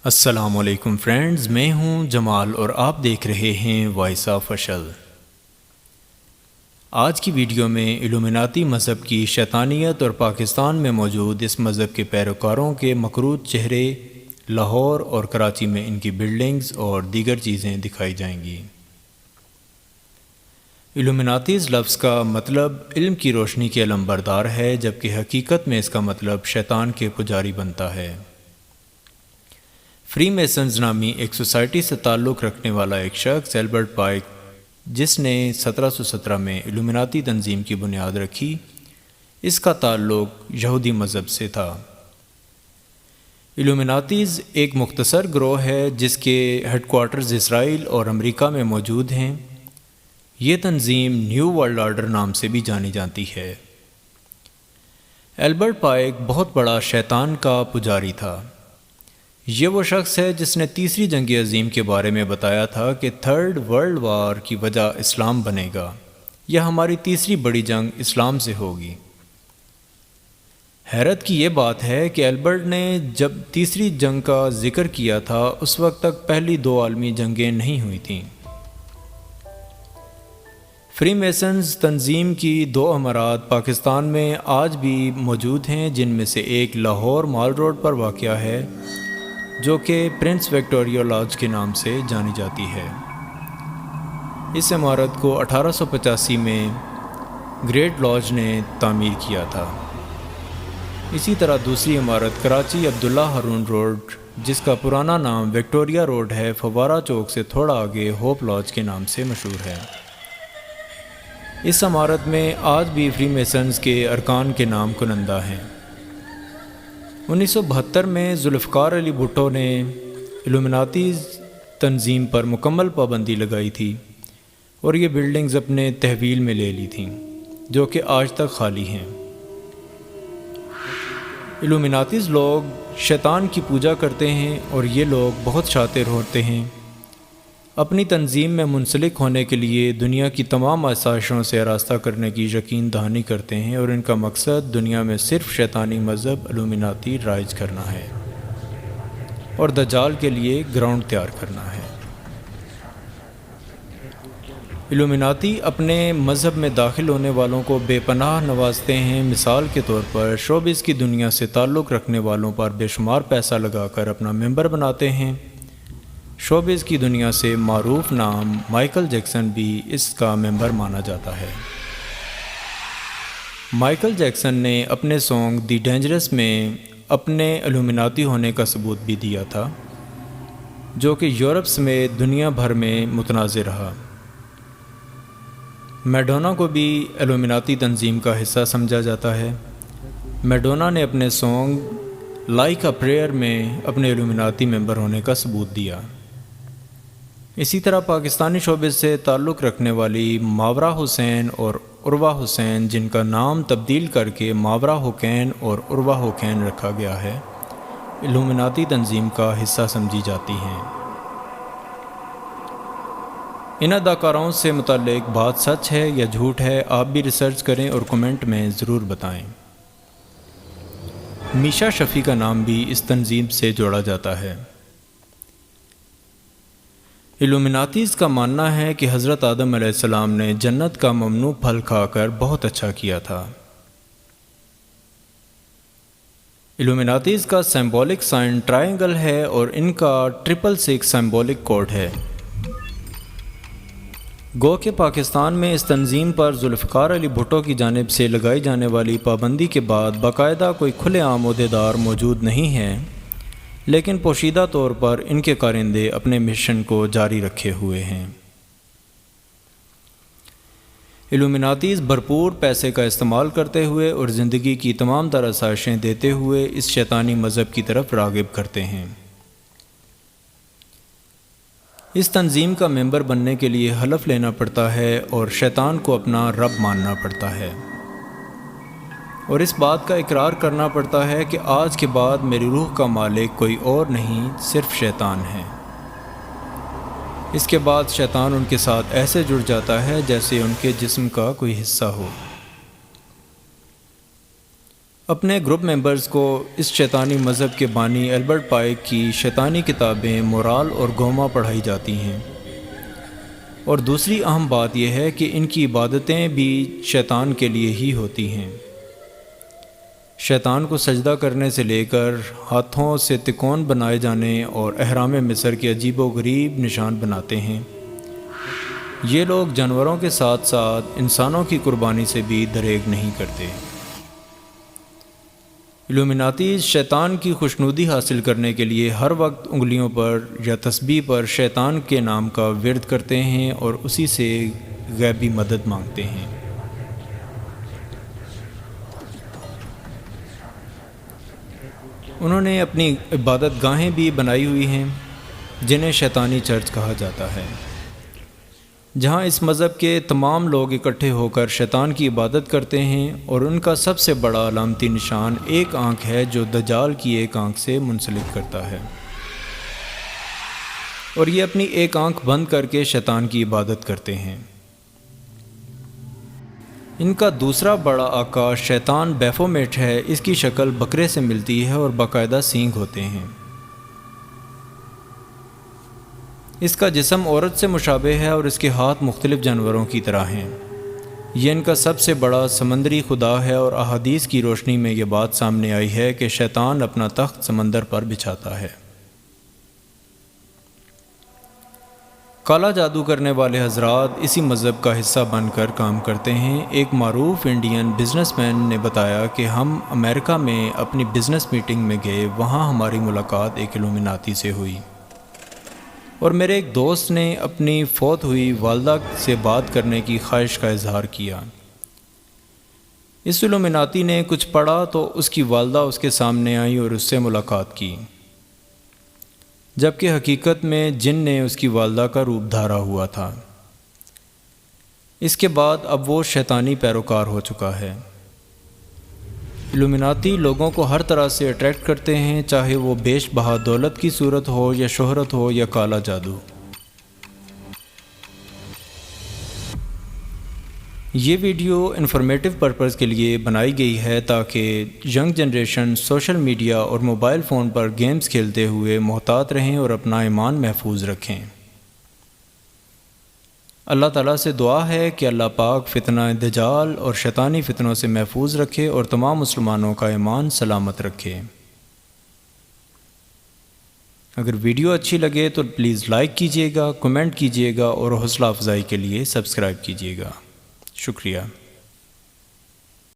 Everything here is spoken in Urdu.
السلام علیکم فرینڈز، میں ہوں جمال اور آپ دیکھ رہے ہیں وائس آف اشل۔ آج کی ویڈیو میں الومناتی مذہب کی شیطانیت اور پاکستان میں موجود اس مذہب کے پیروکاروں کے مکروہ چہرے، لاہور اور کراچی میں ان کی بلڈنگز اور دیگر چیزیں دکھائی جائیں گی۔ الومناتیز لفظ کا مطلب علم کی روشنی کے علمبردار ہے، جبکہ حقیقت میں اس کا مطلب شیطان کے پجاری بنتا ہے۔ فری میسنز نامی ایک سوسائٹی سے تعلق رکھنے والا ایک شخص ایلبرٹ پائک، جس نے 1717 میں الومناتی تنظیم کی بنیاد رکھی، اس کا تعلق یہودی مذہب سے تھا۔ الومناتیز ایک مختصر گروہ ہے جس کے ہیڈ کوارٹرز اسرائیل اور امریکہ میں موجود ہیں۔ یہ تنظیم نیو ورلڈ آرڈر نام سے بھی جانی جاتی ہے۔ ایلبرٹ پائک بہت بڑا شیطان کا پجاری تھا۔ یہ وہ شخص ہے جس نے تیسری جنگ عظیم کے بارے میں بتایا تھا کہ تھرڈ ورلڈ وار کی وجہ اسلام بنے گا، یا ہماری تیسری بڑی جنگ اسلام سے ہوگی۔ حیرت کی یہ بات ہے کہ ایلبرٹ نے جب تیسری جنگ کا ذکر کیا تھا، اس وقت تک پہلی دو عالمی جنگیں نہیں ہوئی تھیں۔ فری میسنز تنظیم کی دو عمارات پاکستان میں آج بھی موجود ہیں، جن میں سے ایک لاہور مال روڈ پر واقع ہے، جو کہ پرنس وکٹوریہ لاج کے نام سے جانی جاتی ہے۔ اس عمارت کو 1885 میں گریٹ لاج نے تعمیر کیا تھا۔ اسی طرح دوسری عمارت کراچی عبداللہ ہارون روڈ، جس کا پرانا نام وکٹوریہ روڈ ہے، فوارہ چوک سے تھوڑا آگے ہوپ لاج کے نام سے مشہور ہے۔ اس عمارت میں آج بھی فری میسنز کے ارکان کے نام کنندہ ہیں۔ 1972 میں ذوالفقار علی بھٹو نے الومناتی تنظیم پر مکمل پابندی لگائی تھی اور یہ بلڈنگز اپنے تحویل میں لے لی تھیں، جو کہ آج تک خالی ہیں۔ الومناتیز لوگ شیطان کی پوجا کرتے ہیں اور یہ لوگ بہت شاطر ہوتے ہیں۔ اپنی تنظیم میں منسلک ہونے کے لیے دنیا کی تمام آسائشوں سے آراستہ کرنے کی یقین دہانی کرتے ہیں، اور ان کا مقصد دنیا میں صرف شیطانی مذہب الومناتی رائج کرنا ہے اور دجال کے لیے گراؤنڈ تیار کرنا ہے۔ الومناتی اپنے مذہب میں داخل ہونے والوں کو بے پناہ نوازتے ہیں۔ مثال کے طور پر شوبز کی دنیا سے تعلق رکھنے والوں پر بے شمار پیسہ لگا کر اپنا ممبر بناتے ہیں۔ شوبز کی دنیا سے معروف نام مائیکل جیکسن بھی اس کا ممبر مانا جاتا ہے۔ مائیکل جیکسن نے اپنے سانگ دی ڈینجرس میں اپنے الومناتی ہونے کا ثبوت بھی دیا تھا، جو کہ یورپ سمیت دنیا بھر میں متنازع رہا۔ میڈونا کو بھی الومناتی تنظیم کا حصہ سمجھا جاتا ہے۔ میڈونا نے اپنے سانگ لائک اے پریئر میں اپنے الومناتی ممبر ہونے کا ثبوت دیا۔ اسی طرح پاکستانی شعبے سے تعلق رکھنے والی ماورا حسین اور عروہ حسین، جن کا نام تبدیل کر کے ماورا حکین اور عروہ حکین رکھا گیا ہے، الومناتی تنظیم کا حصہ سمجھی جاتی ہیں۔ ان اداکاروں سے متعلق بات سچ ہے یا جھوٹ ہے، آپ بھی ریسرچ کریں اور کمنٹ میں ضرور بتائیں۔ میشا شفیع کا نام بھی اس تنظیم سے جوڑا جاتا ہے۔ الومناتیز کا ماننا ہے کہ حضرت آدم علیہ السلام نے جنت کا ممنوع پھل کھا کر بہت اچھا کیا تھا۔ الومناتیز کا سمبولک سائن ٹرائنگل ہے اور ان کا 666 سمبولک کوڈ ہے۔ گو کہ پاکستان میں اس تنظیم پر ذوالفقار علی بھٹو کی جانب سے لگائی جانے والی پابندی کے بعد باقاعدہ کوئی کھلے عام عہدیدار موجود نہیں ہیں، لیکن پوشیدہ طور پر ان کے کارندے اپنے مشن کو جاری رکھے ہوئے ہیں۔ الومناتیز بھرپور پیسے کا استعمال کرتے ہوئے اور زندگی کی تمام تر آسائشیں دیتے ہوئے اس شیطانی مذہب کی طرف راغب کرتے ہیں۔ اس تنظیم کا ممبر بننے کے لیے حلف لینا پڑتا ہے اور شیطان کو اپنا رب ماننا پڑتا ہے، اور اس بات کا اقرار کرنا پڑتا ہے کہ آج کے بعد میری روح کا مالک کوئی اور نہیں، صرف شیطان ہے۔ اس کے بعد شیطان ان کے ساتھ ایسے جڑ جاتا ہے جیسے ان کے جسم کا کوئی حصہ ہو۔ اپنے گروپ ممبرز کو اس شیطانی مذہب کے بانی البرٹ پائک کی شیطانی کتابیں مورال اور گوما پڑھائی جاتی ہیں، اور دوسری اہم بات یہ ہے کہ ان کی عبادتیں بھی شیطان کے لیے ہی ہوتی ہیں۔ شیطان کو سجدہ کرنے سے لے کر ہاتھوں سے تکون بنائے جانے اور احرام مصر کے عجیب و غریب نشان بناتے ہیں۔ یہ لوگ جانوروں کے ساتھ ساتھ انسانوں کی قربانی سے بھی دریغ نہیں کرتے۔ الومناتی شیطان کی خوشنودی حاصل کرنے کے لیے ہر وقت انگلیوں پر یا تسبیح پر شیطان کے نام کا ورد کرتے ہیں اور اسی سے غیبی مدد مانگتے ہیں۔ انہوں نے اپنی عبادت گاہیں بھی بنائی ہوئی ہیں جنہیں شیطانی چرچ کہا جاتا ہے، جہاں اس مذہب کے تمام لوگ اکٹھے ہو کر شیطان کی عبادت کرتے ہیں، اور ان کا سب سے بڑا علامتی نشان ایک آنکھ ہے جو دجال کی ایک آنکھ سے منسلک کرتا ہے، اور یہ اپنی ایک آنکھ بند کر کے شیطان کی عبادت کرتے ہیں۔ ان کا دوسرا بڑا آقا شیطان بیفومیٹ ہے، اس کی شکل بکرے سے ملتی ہے اور باقاعدہ سینگ ہوتے ہیں۔ اس کا جسم عورت سے مشابہ ہے اور اس کے ہاتھ مختلف جانوروں کی طرح ہیں۔ یہ ان کا سب سے بڑا سمندری خدا ہے، اور احادیث کی روشنی میں یہ بات سامنے آئی ہے کہ شیطان اپنا تخت سمندر پر بچھاتا ہے۔ کالا جادو کرنے والے حضرات اسی مذہب کا حصہ بن کر کام کرتے ہیں۔ ایک معروف انڈین بزنس مین نے بتایا کہ ہم امریکہ میں اپنی بزنس میٹنگ میں گئے، وہاں ہماری ملاقات ایک الومناتی سے ہوئی، اور میرے ایک دوست نے اپنی فوت ہوئی والدہ سے بات کرنے کی خواہش کا اظہار کیا۔ اس الومناتی نے کچھ پڑھا تو اس کی والدہ اس کے سامنے آئی اور اس سے ملاقات کی، جبکہ حقیقت میں جن نے اس کی والدہ کا روپ دھارا ہوا تھا۔ اس کے بعد اب وہ شیطانی پیروکار ہو چکا ہے۔ الومناتی لوگوں کو ہر طرح سے اٹریکٹ کرتے ہیں، چاہے وہ بیش بہا دولت کی صورت ہو یا شہرت ہو یا کالا جادو۔ یہ ویڈیو انفارمیٹیو پرپز کے لیے بنائی گئی ہے تاکہ ینگ جنریشن سوشل میڈیا اور موبائل فون پر گیمز کھیلتے ہوئے محتاط رہیں اور اپنا ایمان محفوظ رکھیں۔ اللہ تعالیٰ سے دعا ہے کہ اللہ پاک فتنہ دجال اور شیطانی فتنوں سے محفوظ رکھے اور تمام مسلمانوں کا ایمان سلامت رکھے۔ اگر ویڈیو اچھی لگے تو پلیز لائک کیجیے گا، کمنٹ کیجیے گا اور حوصلہ افزائی کے لیے سبسکرائب کیجیے گا۔ شکریہ۔